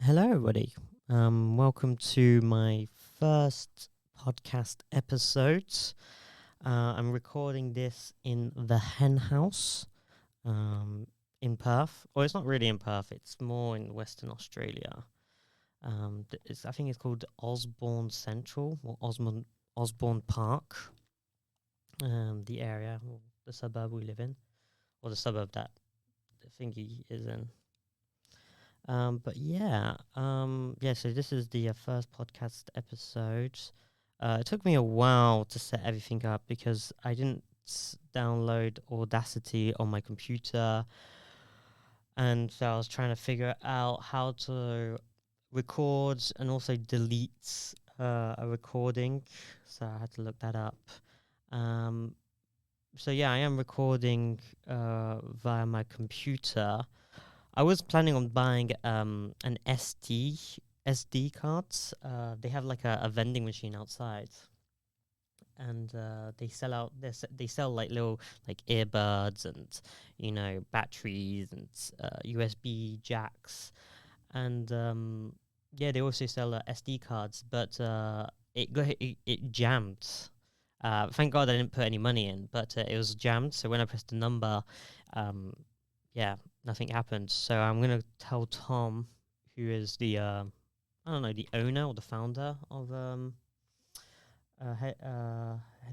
Hello, everybody. Welcome to my first podcast episode. I'm recording this in the hen house in Perth. Well, it's not really in Perth, it's more in Western Australia. I think it's called Osborne Central or Osborne Park, the area, or the suburb we live in, or the suburb that the thingy is in. So this is the first podcast episode. It took me a while to set everything up because I didn't download Audacity on my computer, and so I was trying to figure out how to record and also delete a recording. So I had to look that up. I am recording via my computer. I was planning on buying an SD cards. They have like a vending machine outside, and they sell like little like earbuds and batteries and USB jacks, and they also sell SD cards. But it jammed. Thank God I didn't put any money in, but it was jammed. So when I pressed the number, nothing happened. So I'm gonna tell Tom, who is the the owner or the founder of the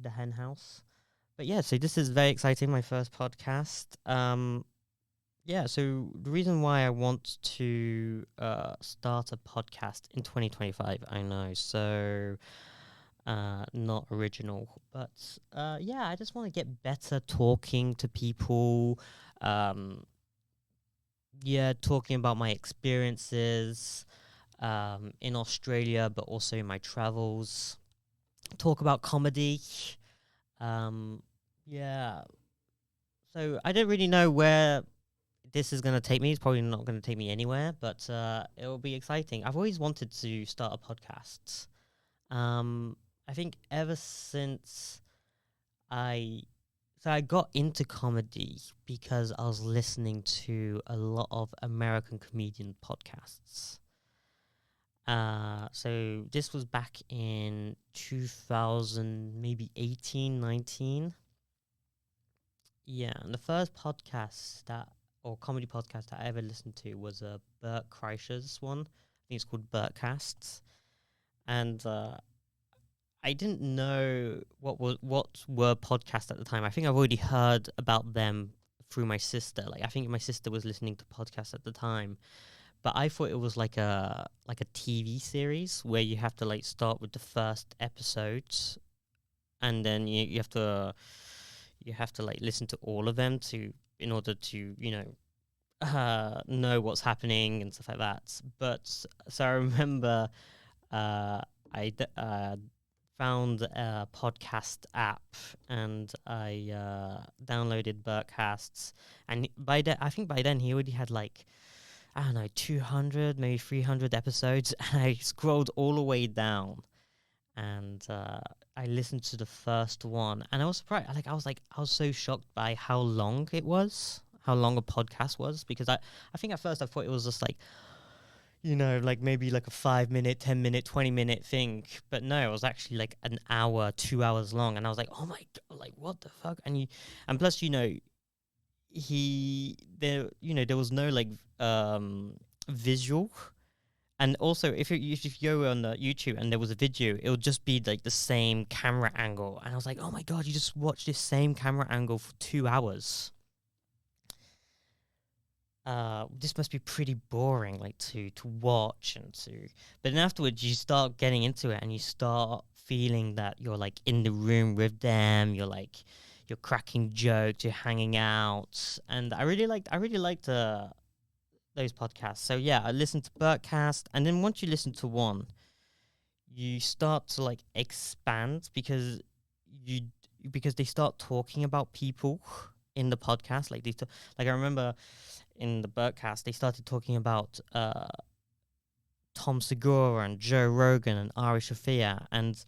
hen house. But yeah, so this is very exciting. My first podcast. So the reason why I want to start a podcast in 2025, I know, so not original, but I just want to get better talking to people. Talking about my experiences in Australia, but also in my travels. Talk about comedy. So I don't really know where this is going to take me. It's probably not going to take me anywhere, but it will be exciting. I've always wanted to start a podcast. I think ever since I got into comedy because I was listening to a lot of American comedian podcasts. So this was back in 2000, maybe 18, 19. Yeah, and the first comedy podcast that I ever listened to was Bert Kreischer's one. I think it's called Bertcasts. And I didn't know what were podcasts at the time. I think I've already heard about them through my sister. Like I think my sister was listening to podcasts at the time, but I thought it was like a TV series where you have to like start with the first episodes, and then you have to like listen to all of them in order to know what's happening and stuff like that. But so I remember I found a podcast app and I downloaded Bertcasts, and I think by then he already had like, I don't know, 200 maybe 300 episodes, and I scrolled all the way down and I listened to the first one, and I was surprised. I was so shocked by how long a podcast was, because I think at first I thought it was just like, like maybe like a 5 minute, 10 minute, 20 minute thing. But no, it was actually like an hour, 2 hours long. And I was like, oh my God, like what the fuck? And plus, there was no like visual. And also, if you go on the YouTube and there was a video, it would just be like the same camera angle. And I was like, oh my God, you just watched this same camera angle for 2 hours. This must be pretty boring, like to watch but then afterwards you start getting into it and you start feeling that you're like in the room with them. You're cracking jokes, you're hanging out, and I really liked those podcasts. So yeah, I listened to Bertcast, and then once you listen to one, you start to like expand because they start talking about people in the podcast. Like I remember in the Bertcast, they started talking about Tom Segura and Joe Rogan and Ari Shaffir, and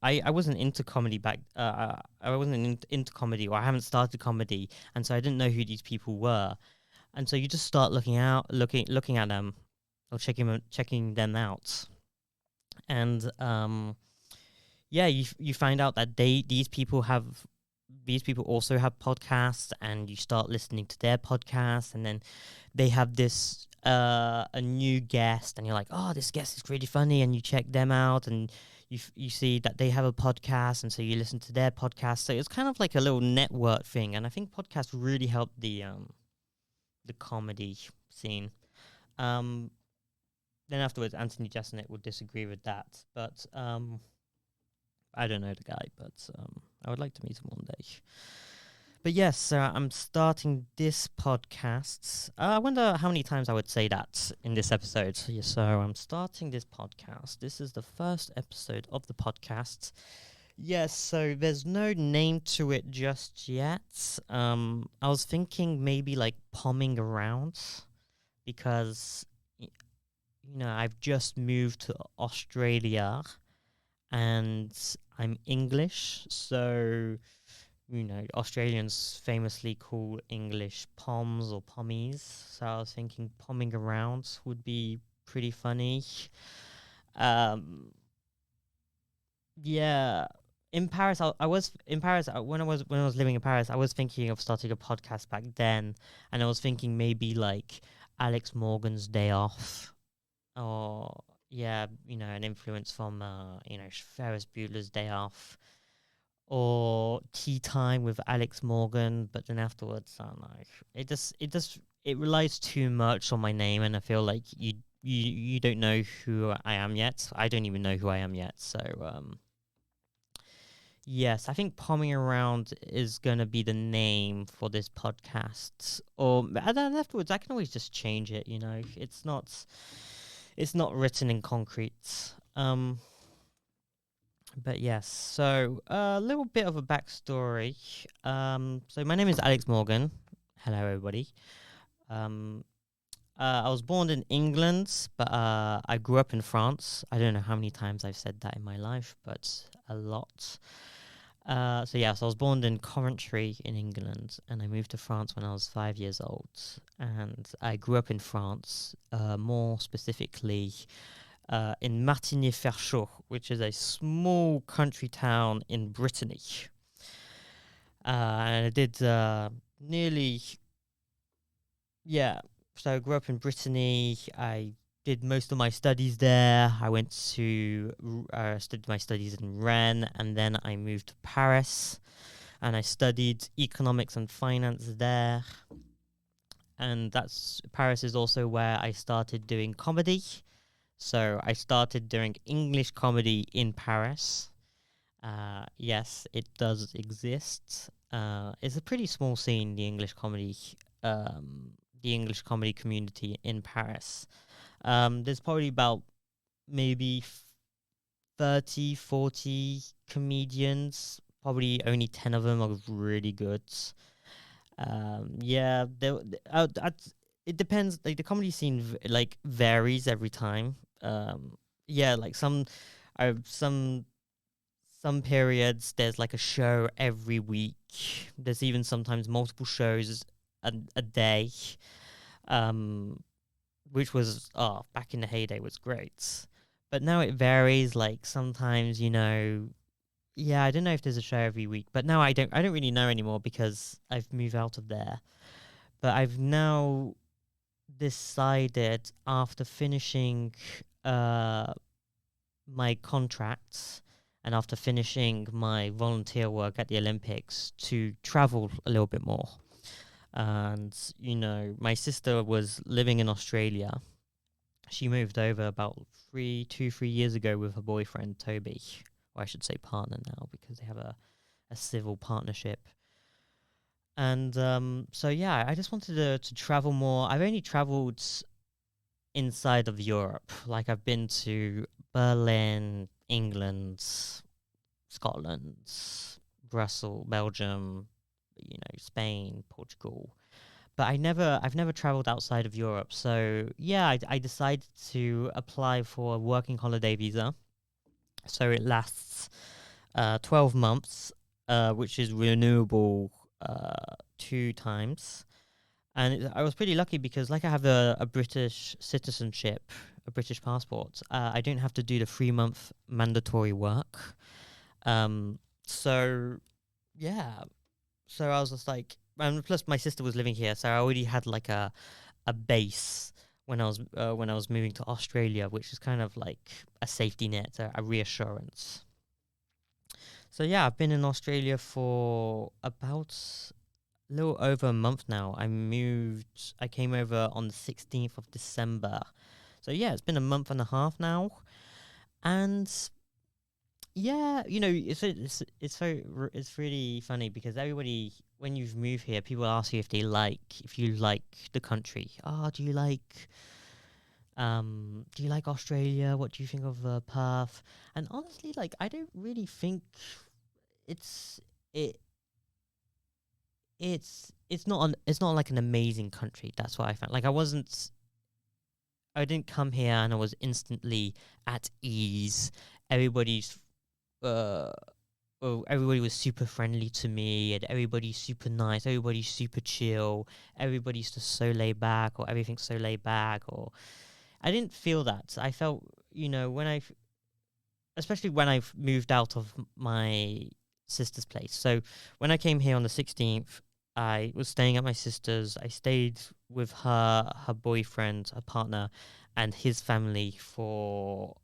I wasn't into comedy back. I wasn't into comedy, or I haven't started comedy, and so I didn't know who these people were. and so you just start looking at them, or checking them out, and yeah, you find out that these people also have podcasts, and you start listening to their podcasts, and then they have this a new guest, and you're like, oh, this guest is really funny, and you check them out, and you see that they have a podcast, and so you listen to their podcast. So it's kind of like a little network thing, and I think podcasts really help the comedy scene. Um, then afterwards, Anthony Jeselnik would disagree with that, but I don't know the guy, but I would like to meet him one day. But yes, I'm starting this podcast. I wonder how many times I would say that in this episode. Yeah, so I'm starting this podcast. This is the first episode of the podcast. Yes, so there's no name to it just yet. I was thinking maybe like Pomming Around, because I've just moved to Australia and I'm English, so Australians famously call English poms or pommies. So I was thinking pomming around would be pretty funny. Yeah, in Paris, I was in Paris when I was living in Paris. I was thinking of starting a podcast back then, and I was thinking maybe like Alex Morgan's Day Off, or yeah, an influence from Ferris Bueller's Day Off, or Tea Time with Alex Morgan. But then afterwards, I don't know. It relies too much on my name, and I feel like you don't know who I am yet. I don't even know who I am yet. So yes, I think Pomming Around is gonna be the name for this podcast. Or and then afterwards, I can always just change it. It's not written in concrete. But yes, so a little bit of a backstory. So my name is Alex Morgan. Hello, everybody. I was born in England, but I grew up in France. I don't know how many times I've said that in my life, but a lot. So I was born in Coventry in England, and I moved to France when I was 5 years old. And I grew up in France, more specifically in Martigny-Ferchaud, which is a small country town in Brittany. And I did so I grew up in Brittany. I did most of my studies there. I went to studied my studies in Rennes, and then I moved to Paris, and I studied economics and finance there. And Paris is also where I started doing comedy. So I started doing English comedy in Paris. Yes, it does exist. It's a pretty small scene, the English comedy community in Paris. There's probably about maybe 30, 40 comedians. Probably only 10 of them are really good. It depends. Like the comedy scene, varies every time. Like some periods there's like a show every week. There's even sometimes multiple shows a day. Which was back in the heyday was great. But now it varies. Like sometimes, I don't know if there's a show every week, but now I don't really know anymore because I've moved out of there. But I've now decided, after finishing my contracts and after finishing my volunteer work at the Olympics, to travel a little bit more. And my sister was living in Australia. She moved over about 3 years ago with her boyfriend Toby, or I should say partner now, because they have a civil partnership. And I just wanted to travel more. I've only traveled inside of Europe. Like I've been to Berlin, England, Scotland, Brussels, Belgium, Spain, Portugal. But I've never traveled outside of Europe. So I decided to apply for a working holiday visa. So it lasts 12 months, which is renewable 2 times. And I was pretty lucky because, like, I have a British citizenship, a British passport. I don't have to do the 3 month mandatory work. Um, so yeah, so I was just like, and plus my sister was living here, so I already had like a base when I was moving to Australia, which is kind of like a safety net, a reassurance. So yeah, I've been in Australia for about a little over a month now. I came over on the 16th of December. So yeah, it's been a month and a half now. And yeah, it's really funny because everybody, when you've moved here, people ask you if you like the country. Oh, do you like Australia? What do you think of Perth? And honestly, like, I don't really think it's it it's not like an amazing country. That's what I found. Like, I didn't come here and I was instantly at ease. Everybody's uh everybody was super friendly to me, and everybody's super nice, everybody's super chill, everybody's just so laid back, or everything's so laid back. Or I didn't feel that. I felt, especially when I've moved out of my sister's place. So when I came here on the 16th, I was staying at my sister's. I stayed with her boyfriend, her partner, and his family for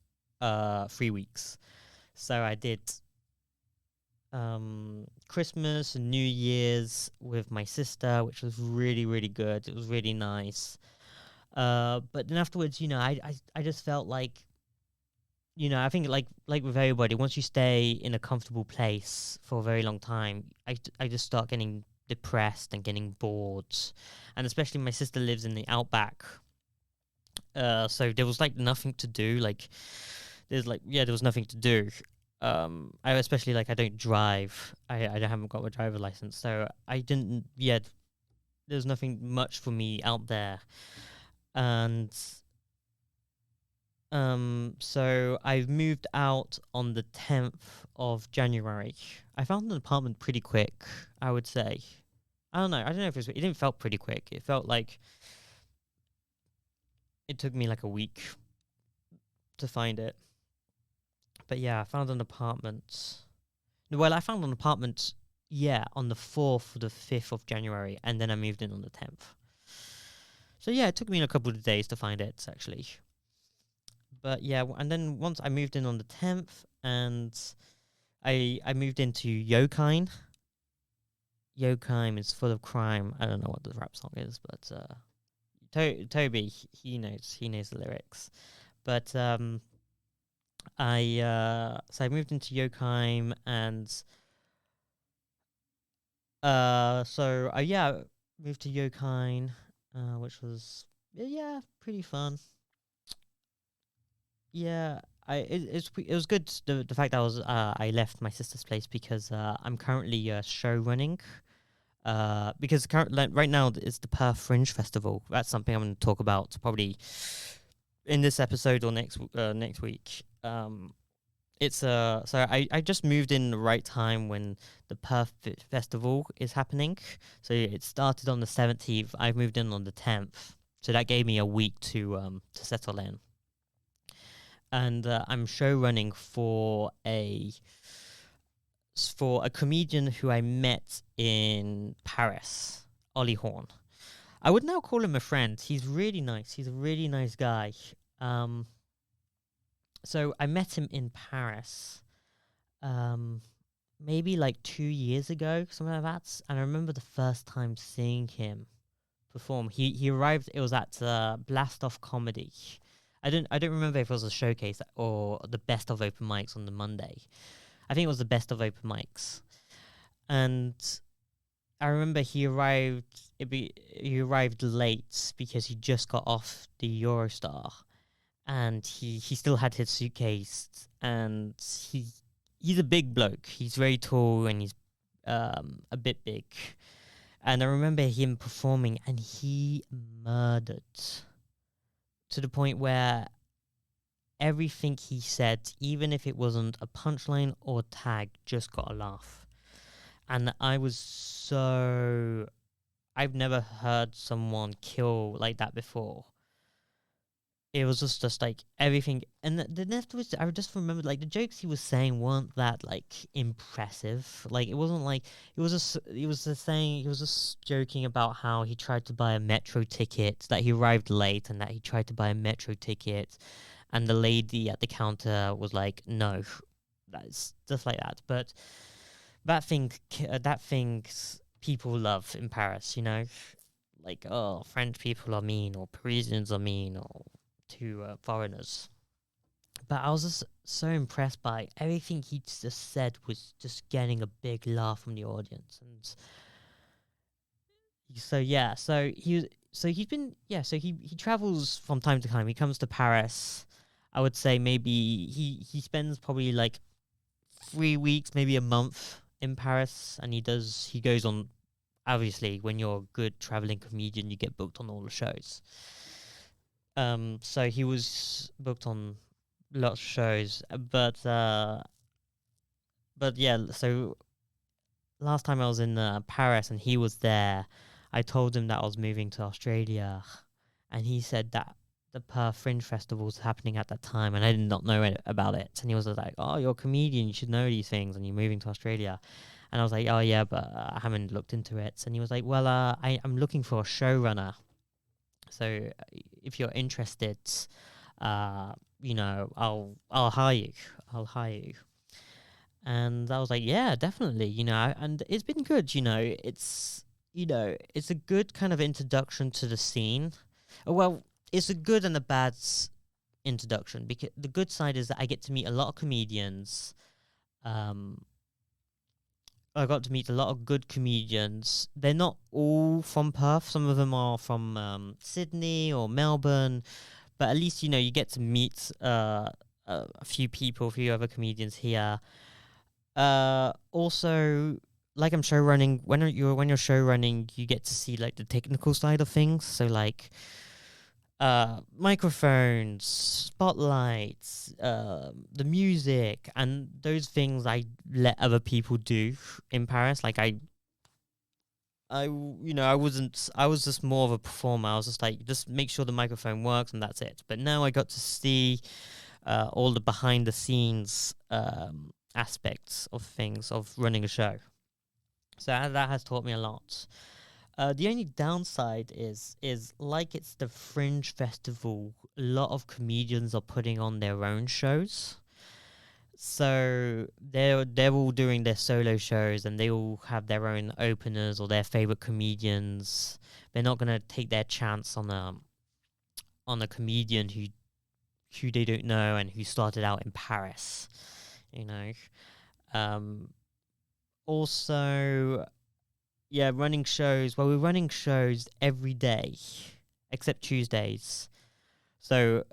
3 weeks. So I did Christmas and New Year's with my sister, which was really, really good. It was really nice. But then afterwards, I just felt like, I think like with everybody, once you stay in a comfortable place for a very long time, I just start getting depressed and getting bored. And especially my sister lives in the outback. So there was like nothing to do. Like there was nothing to do. I especially, like, I don't drive. I haven't got my driver license, so I didn't. Yeah, there's nothing much for me out there, and so I've moved out on the 10th of January. I found an apartment pretty quick, I would say. I don't know. I don't know if it didn't felt pretty quick. It felt like it took me like a week to find it. But yeah, I found an apartment. Well, I found an apartment, yeah, on the 4th or the 5th of January, and then I moved in on the 10th. So yeah, it took me a couple of days to find it, actually. But yeah, and then once I moved in on the 10th, and I moved into Yokine. Yokine is full of crime. I don't know what the rap song is, but Toby, he knows the lyrics. But I moved into Yokine, and so I yeah moved to Yokine, which was, yeah, pretty fun. Yeah, it was good, the fact that I left my sister's place, because I'm currently show running. Because like, right now it's the Perth Fringe Festival. That's something I'm going to talk about probably in this episode or next week. It's so I just moved in the right time when the Perth Festival is happening. So it started on the 17th. I moved in on the 10th. So that gave me a week to settle in. And I'm show running for a comedian who I met in Paris, Ollie Horn. I would now call him a friend. He's really nice. He's a really nice guy. Um, so I met him in Paris, um, maybe like 2 years ago, something like that. And I remember the first time seeing him perform. He arrived. It was at Blast Off Comedy. I don't remember if it was a showcase or the best of open mics on the Monday. I think it was the best of open mics, and I remember he arrived late because he just got off the Eurostar, and he still had his suitcase, and he's a big bloke. He's very tall, and he's a bit big. And I remember him performing, and he murdered, to the point where everything he said, even if it wasn't a punchline or tag, just got a laugh. And I was so I've never heard someone kill like that before. It was just like everything, and the next was I just remembered like the jokes he was saying weren't that like impressive. Like it wasn't like he was just saying he was just joking about how he tried to buy a metro ticket, that he arrived late, and that he tried to buy a metro ticket, and the lady at the counter was like, "No," that's just like that. But that things people love in Paris, you know, like oh French people are mean or Parisians are mean or to foreigners. But I was just so impressed by everything he just said was just getting a big laugh from the audience, and so yeah, he's been so he travels from time to time. He comes to Paris. I would say maybe he spends probably like 3 weeks, maybe a month in Paris, and he goes on. Obviously, when you're a good traveling comedian, you get booked on all the shows. So he was booked on lots of shows, but yeah. So last time I was in Paris and he was there, I told him that I was moving to Australia, and he said that the Perth Fringe Festival was happening at that time, and I did not know about it. And he was like, "Oh, you're a comedian, you should know these things, and you're moving to Australia." And I was like, "Oh yeah, but I haven't looked into it." And he was like, "Well, I'm looking for a showrunner. So if you're interested, I'll hire you. I'll hire you." And I was like, "Yeah, definitely." And it's been good. It's a good kind of introduction to the scene. Well, it's a good and a bad introduction, because the good side is that I get to meet a lot of comedians. Um, I got to meet a lot of good comedians. They're not all from Perth. Some of them are from Sydney or Melbourne, but at least you get to meet a few people, a few other comedians here. Also, like I'm show running. When you're show running, you get to see like the technical side of things. So like microphones, spotlights, the music, and those things I let other people do in Paris. Like I was just more of a performer. I was just like, just make sure the microphone works and that's it. But now I got to see all the behind the scenes aspects of things of running a show. So that has taught me a lot. The only downside is like it's the Fringe Festival. A lot of comedians are putting on their own shows, so they're all doing their solo shows, and they all have their own openers or their favorite comedians. They're not gonna take their chance on a comedian who they don't know and who started out in Paris. You know. Um. Also, yeah, running shows. Well, we're running shows every day, except Tuesdays. So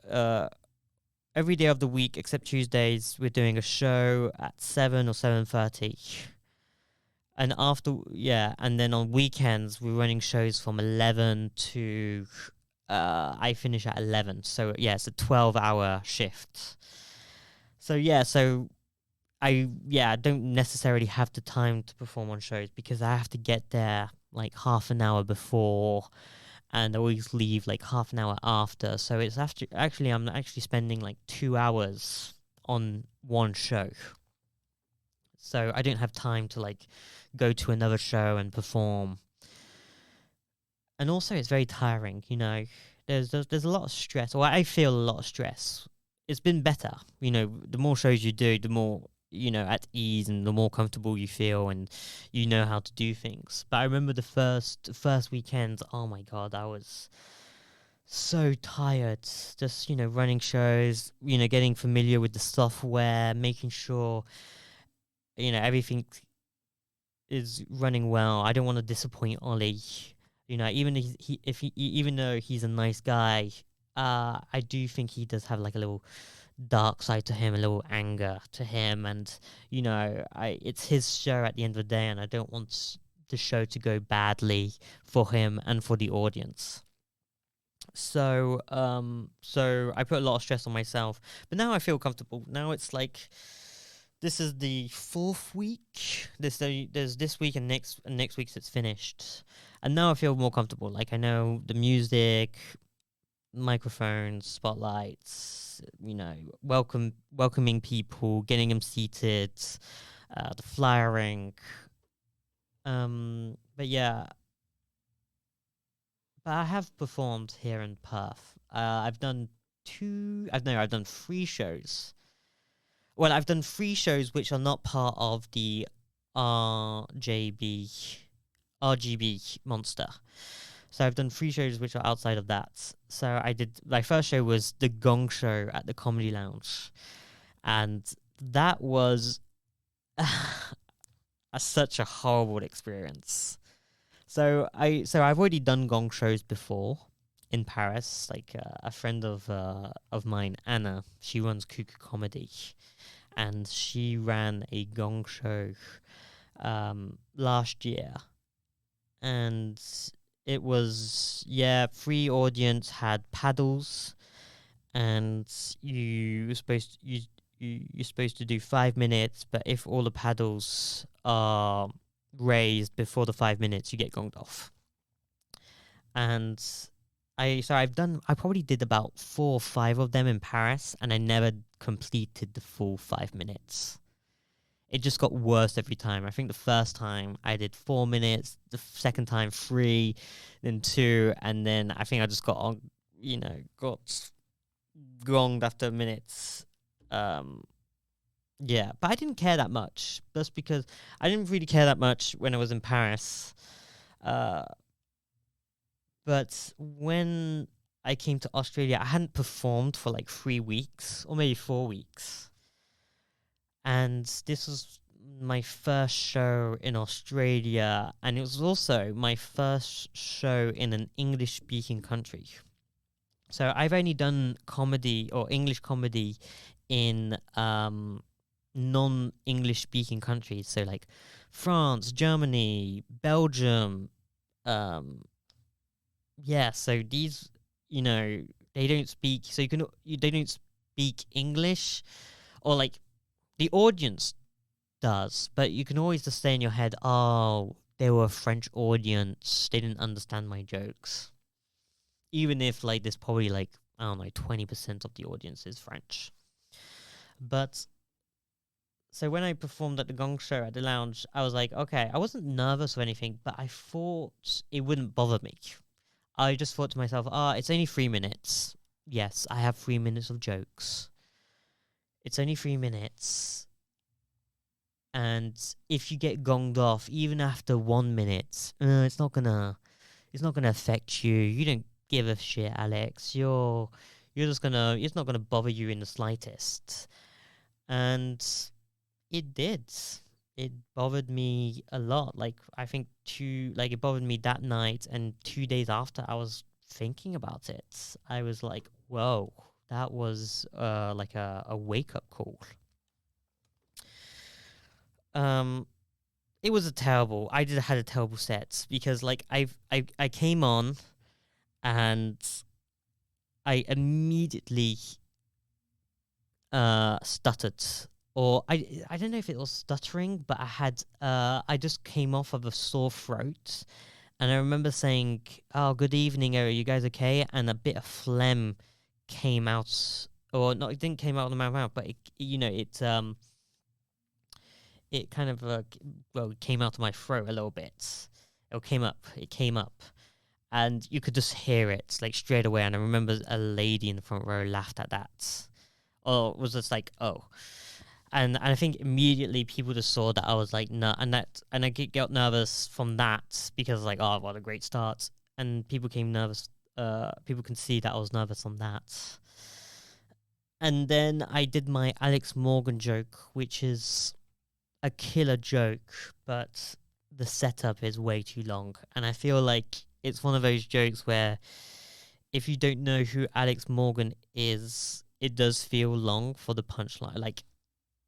every day of the week except Tuesdays, we're doing a show at 7 or 7:30. And then on weekends we're running shows from 11 to I finish at 11. So yeah, it's a 12-hour shift. So yeah, I don't necessarily have the time to perform on shows because I have to get there like half an hour before, and I always leave like half an hour after. So it's I'm actually spending like 2 hours on one show. So I don't have time to like go to another show and perform. And also it's very tiring, you know. There's a lot of stress, or I feel a lot of stress. It's been better, the more shows you do, the more at ease and the more comfortable you feel, and you know how to do things. But I remember the first weekend, oh my god, I was so tired, just running shows, getting familiar with the software, making sure everything is running well. I don't want to disappoint Ollie. Even even though he's a nice guy, I do think he does have like a little dark side to him, a little anger to him, and it's his show at the end of the day, and I don't want the show to go badly for him and for the audience. So I put a lot of stress on myself, but now I feel comfortable. Now it's like This is the fourth week. There's this week and next week it's finished, and now I feel more comfortable. Like I know the music, microphones, spotlights. Welcoming people, getting them seated, the flyering. But yeah, but I have performed here in Perth. I've done two. I've done three shows. Well, I've done three shows which are not part of the RGB monster. So I've done three shows which are outside of that. So I did my first show was the Gong Show at the Comedy Lounge, and that was such a horrible experience. I've already done gong shows before in Paris. Like a friend of mine, Anna, she runs Cuckoo Comedy, and she ran a gong show last year, and it was free audience, had paddles, and you're supposed to do 5 minutes, but if all the paddles are raised before the 5 minutes, you get gonged off. And I probably did about 4 or 5 of them in Paris, and I never completed the full 5 minutes. It just got worse every time. I think the first time I did 4 minutes, the second time 3, then 2, and then I think I just got gonged after minutes. Yeah, but I didn't care that much. That's because I didn't really care that much when I was in Paris. But when I came to Australia, I hadn't performed for like 3 weeks or maybe 4 weeks. And this was my first show in Australia, and it was also my first show in an English-speaking country. So I've only done comedy or English comedy in non-English speaking countries, so like France, Germany, Belgium. So these, they don't speak, so they don't speak English, or like the audience does, but you can always just say in your head, oh, they were a French audience, they didn't understand my jokes, even if like there's probably like, I don't know, 20% of the audience is French. But so when I performed at the Gong Show at the lounge, I was like, okay, I wasn't nervous or anything, but I thought it wouldn't bother me. I just thought to myself, it's only 3 minutes. Yes, I have 3 minutes of jokes. It's only 3 minutes. And if you get gonged off, even after 1 minute, it's not gonna affect you. You don't give a shit, Alex. It's not gonna bother you in the slightest. And it did. It bothered me a lot. Like, I think it bothered me that night, and 2 days after I was thinking about it. I was like, whoa, that was like a wake-up call. It was I had a terrible set, because like I came on and I immediately stuttered, or I don't know if it was stuttering, but I just came off of a sore throat, and I remember saying, "Oh, good evening, are you guys okay?" And a bit of phlegm came out, or not, it didn't came out of my mouth, but it kind of came out of my throat a little bit. It came up, and you could just hear it like straight away. And I remember a lady in the front row laughed at that, or was just like, oh. And I think immediately people just saw that I was like, no, and I got nervous from that, because like, oh, what a great start, and people came nervous. People can see that I was nervous on that. And then I did my Alex Morgan joke, which is a killer joke, but the setup is way too long, and I feel like it's one of those jokes where if you don't know who Alex Morgan is, it does feel long for the punchline. Like,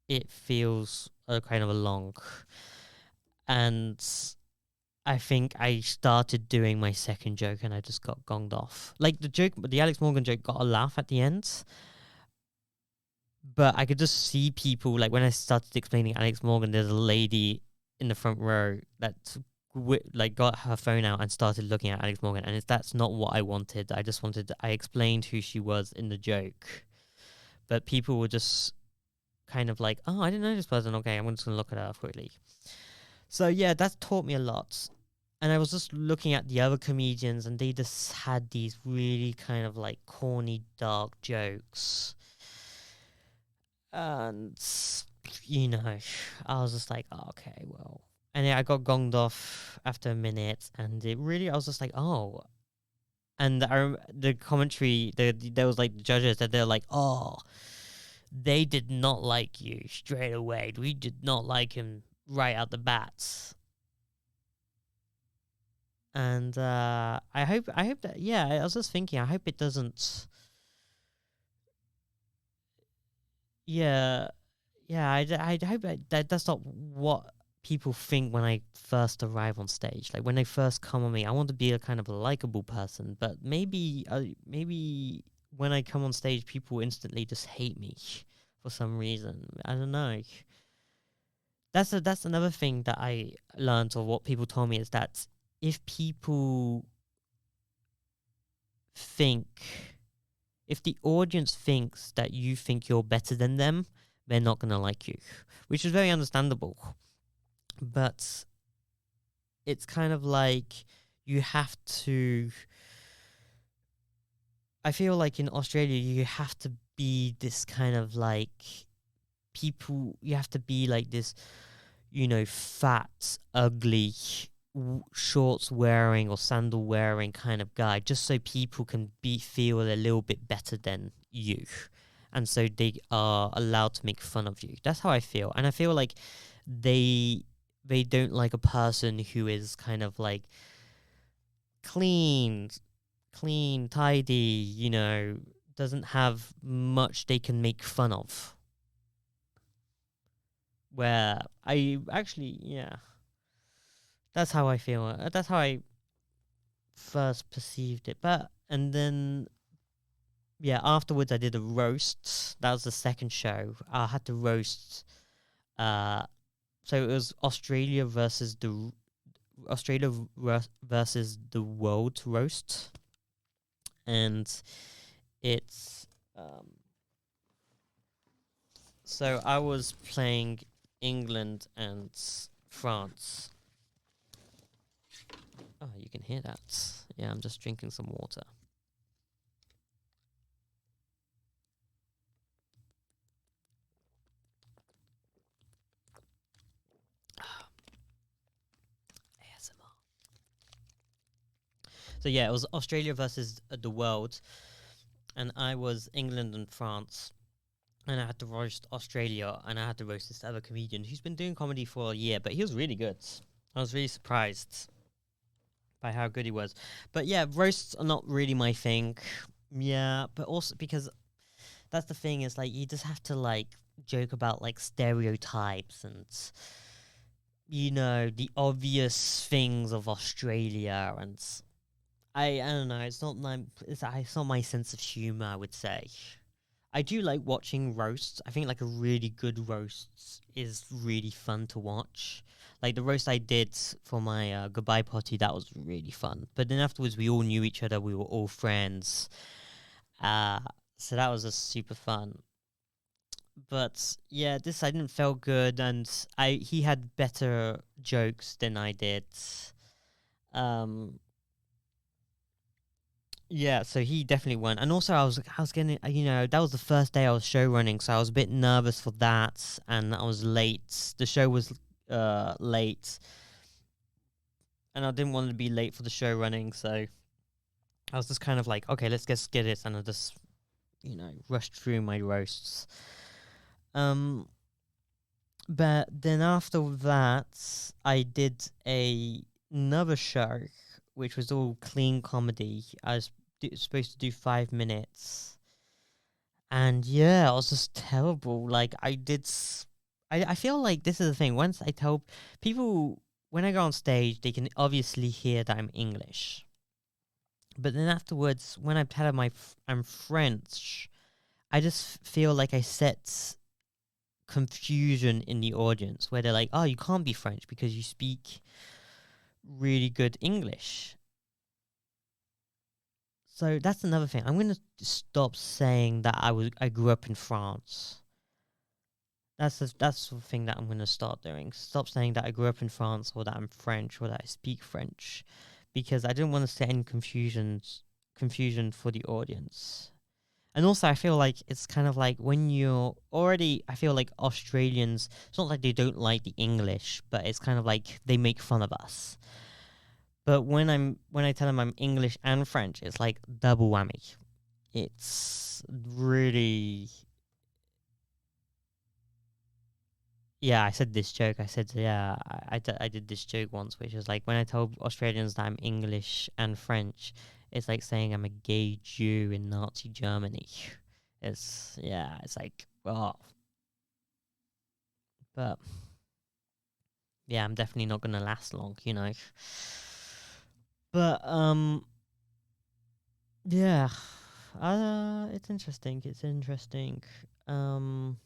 it feels kind of a long. And I think I started doing my second joke and I just got gonged off. Like, the Alex Morgan joke got a laugh at the end, But I could just see people, like, when I started explaining Alex Morgan, there's a lady in the front row that like got her phone out and started looking at Alex Morgan, and that's not what I wanted. I explained who she was in the joke, but people were just kind of like, oh, I didn't know this person. Okay, I'm just gonna look at her quickly. So yeah, that's taught me a lot. And I was just looking at the other comedians, and they just had these really kind of like corny, dark jokes. And, you know, I was just like, oh, okay, well. And then I got gonged off after a minute, and I was just like, oh. And the commentary, there was like the judges that they're like, oh, they did not like you straight away. We did not like him right out the bat. And I hope that, yeah, I was just thinking, I hope it doesn't, yeah, yeah, I hope that's not what people think when I first arrive on stage. Like, when they first come on me, I want to be a kind of a likable person, but maybe when I come on stage, people instantly just hate me for some reason. I don't know. That's another thing that I learned, or what people told me, is that if people think, if the audience thinks that you think you're better than them, they're not gonna like you, which is very understandable. But it's kind of like, you have to. I feel like in Australia, you have to be this kind of like people. You have to be like this, fat, ugly, shorts wearing or sandal wearing kind of guy, just so people can feel a little bit better than you, and so they are allowed to make fun of you. That's how I feel, and I feel like they don't like a person who is kind of like clean, tidy, doesn't have much they can make fun of. Where I actually, yeah, that's how I feel. That's how I first perceived it. But, and then, yeah, afterwards I did a roast. That was the second show. I had to roast. So it was Australia versus the world roast, and it's so I was playing England and France. Oh, you can hear that. Yeah, I'm just drinking some water. ASMR. So yeah, it was Australia versus the world, and I was England and France, and I had to roast Australia, and I had to roast this other comedian who's been doing comedy for a year, but he was really good. I was really surprised by how good he was. But yeah, roasts are not really my thing. Yeah, but also because that's the thing, is like, you just have to like joke about like stereotypes and, the obvious things of Australia, and I don't know, it's not my sense of humor, I would say. I do like watching roasts. I think like a really good roast is really fun to watch. Like the roast I did for my goodbye party, that was really fun. But then afterwards, we all knew each other. We were all friends. Uh, so that was just super fun. But yeah, this I didn't feel good, and he had better jokes than I did. Um, Yeah, so he definitely won, and also I was getting, that was the first day I was show running, so I was a bit nervous for that, and I was late. The show was late, and I didn't want to be late for the show running, so I was just kind of like, okay, let's just get it, and I just rushed through my roasts. But then after that, I did another show, which was all clean comedy. I was supposed to do 5 minutes, and yeah, it was just terrible. Like I feel like this is the thing. Once I tell people, when I go on stage, they can obviously hear that I'm English. But then afterwards, when I tell them I'm French, I just feel like I set confusion in the audience where they're like, oh, you can't be French because you speak really good English. So that's another thing. I'm gonna stop saying that I grew up in France. That's the thing that I'm gonna start doing. Stop saying that I grew up in France or that I'm French or that I speak French, because I don't want to set any confusion for the audience. And also, I feel like it's kind of like when you're already, I feel like Australians, it's not like they don't like the English, but it's kind of like they make fun of us. But when I tell them I'm English and French, it's like double whammy. It's really, yeah. I said this joke. I said, yeah, I did this joke once, which is like when I told Australians that I'm English and French, it's like saying I'm a gay Jew in Nazi Germany. It's, yeah, it's like, oh, but yeah, I'm definitely not gonna last long, you know. But yeah, it's interesting. It's interesting. Um,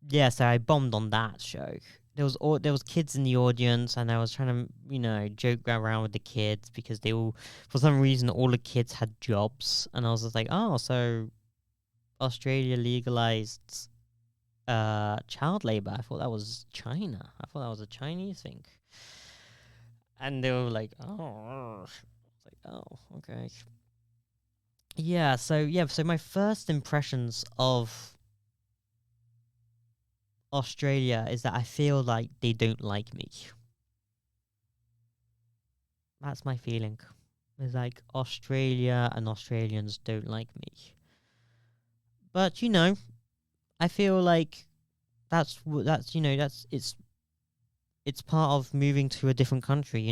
yeah, so I bombed on that show. There was kids in the audience, and I was trying to, joke around with the kids because they all, for some reason, all the kids had jobs, and I was just like, oh, so Australia legalized child labor. I thought that was China. I thought that was a Chinese thing. And they were like, oh, it's like, oh, okay. So my first impressions of Australia is that I feel like they don't like me. That's my feeling. It's like Australia and Australians don't like me. But I feel like it's part of moving to a different country.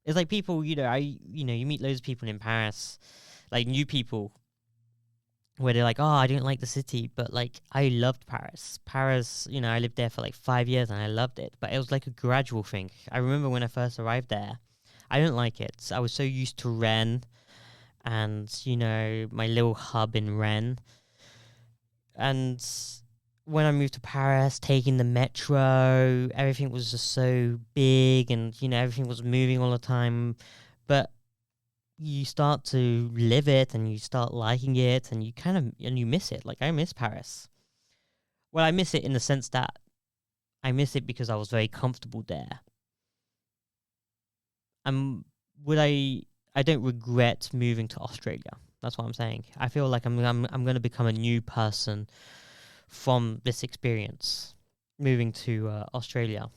It's like people, you meet loads of people in Paris, like new people, where they're like, oh, I don't like the city, but like I loved Paris. Paris, I lived there for like 5 years and I loved it, but it was like a gradual thing. I remember when I first arrived there, I didn't like it. I was so used to Rennes and my little hub in Rennes, and when I moved to Paris, taking the metro, everything was just so big, and everything was moving all the time. But you start to live it, and you start liking it, and you miss it. Like I miss Paris. Well, I miss it in the sense that I miss it because I was very comfortable there. Would I don't regret moving to Australia. That's what I'm saying. I feel like I'm going to become a new person from this experience, moving to Australia.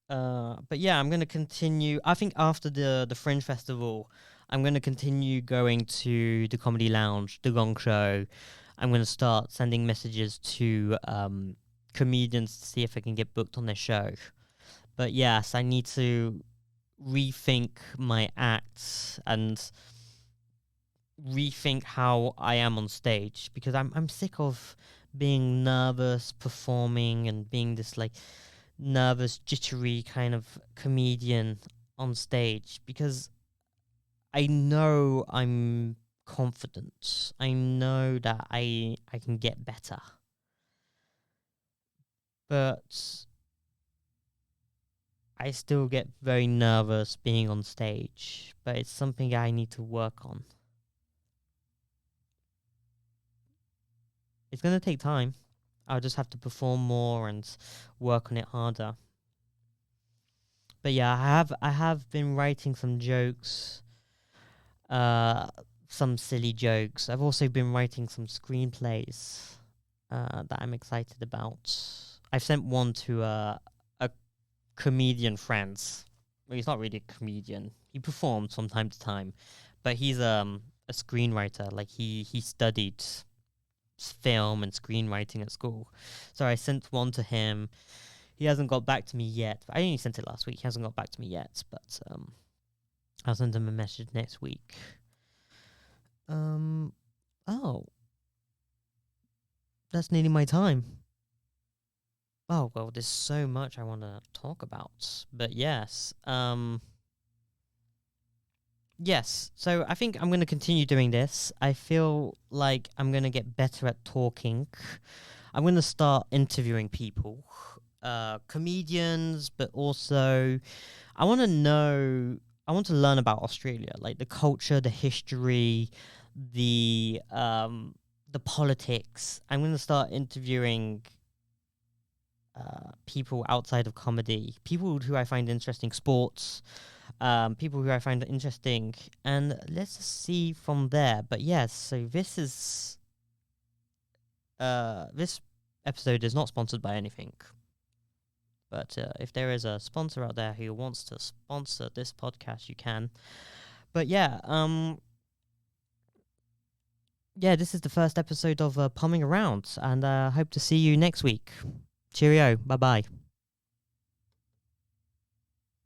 But yeah, I'm gonna continue. I think after the Fringe Festival, I'm gonna continue going to the Comedy Lounge, the Gong Show. I'm gonna start sending messages to comedians to see if I can get booked on their show. But yes, I need to rethink my acts and rethink how I am on stage, because I'm sick of being nervous performing and being this like nervous, jittery kind of comedian on stage, because I know I'm confident. I know that I can get better. But I still get very nervous being on stage, but it's something I need to work on. It's going to take time. I'll just have to perform more and work on it harder. But yeah, I have been writing some jokes, uh, some silly jokes. I've also been writing some screenplays that I'm excited about. I've sent one to a comedian friend. Well, he's not really a comedian. He performs from time to time, but he's a screenwriter. Like he studied film and screenwriting at school. So I sent one to him. He hasn't got back to me yet. I only sent it last week. He hasn't got back to me yet, but I'll send him a message next week. Oh, that's nearly my time. Oh, well, there's so much I want to talk about. But yes, Yes. So I think I'm going to continue doing this. I feel like I'm going to get better at talking. I'm going to start interviewing people, comedians, but also I want to know, I want to learn about Australia, like the culture, the history, the politics. I'm going to start interviewing people outside of comedy, people who I find interesting, sports, people who I find interesting, and let's just see from there. But yes, so this episode is not sponsored by anything. But if there is a sponsor out there who wants to sponsor this podcast, you can. But yeah, this is the first episode of Pommin Around, and I hope to see you next week. Cheerio. Bye bye.